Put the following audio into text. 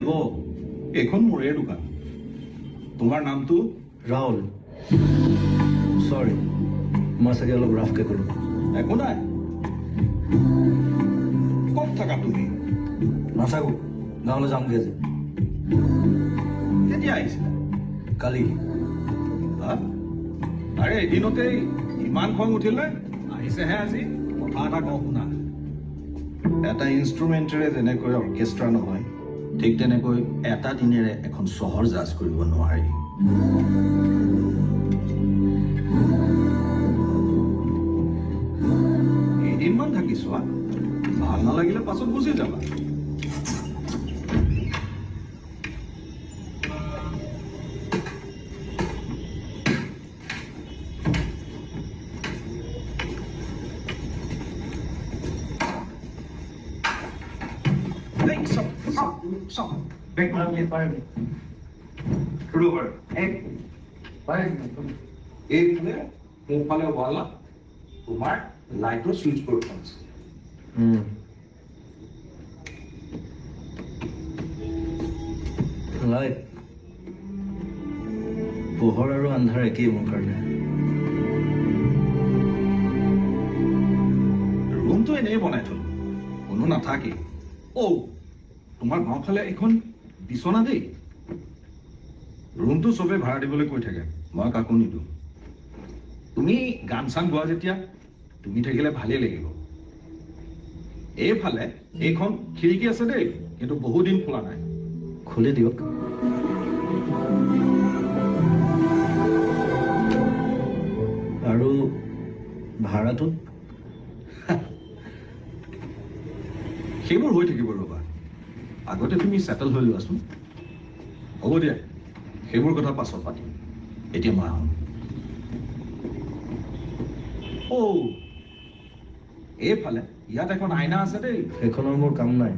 এখন মোৰে দোকান। তোমাৰ নামটো? ৰাহুল। সৰি, মই চাগে অলপ ৰাফকে ক'লো। একো নাই। ক'ত থাকা তুমি? নাথাকো, গাঁৱলৈ যামগৈ আজি। কেতিয়া আহিছিলা? কালি। হা? আৰে এদিনতেই ইমান খং উঠিলে? আহিছেহে আজি। কথা এটা কওঁ শুনা। এটা ইনষ্ট্ৰুমেণ্টেৰে যেনেকৈ অৰ্কেষ্ট্ৰা নহয়, ঠিক তেনেকৈ এটা দিনেৰে এখন চহৰ জাজ কৰিব নোৱাৰি। এদিনমান থাকি চোৱা, ভাল নালাগিলে পাছত গুচি যাবা। এইফালে সোঁফালে ৱালত তোমাৰ লাইটৰ চুইচ বৰ্ড আছে। লাইট, পোহৰ আৰু আন্ধাৰ একেই মোৰ কাৰণে। ৰুমটো এনেই বনাই থলো, কোনো নাথাকে। তোমাৰ বাওঁফালে এখন বিচনা দেই। ৰুমটো চবে ভাড়া দিবলৈ কৈ থাকে, মই কাকো নিদিওঁ। তুমি গান চান গোৱা যেতিয়া তুমি থাকিলে ভালেই লাগিব। এইফালে এইখন খিৰিকী আছে দেই, কিন্তু বহুদিন খোলা নাই। খুলি দিয়ক। আৰু ভাড়াটোত সেইবোৰ হৈ থাকিব ৰবা, আগতে তুমি ছেটেল হৈ লোৱাচোন। হ'ব দিয়া, সেইবোৰ কথা পাছত পাতিম। এতিয়া মই আহোঁ। এইফালে ইয়াত এখন আইনা আছে দেই। সেইখনৰ মোৰ কাম নাই।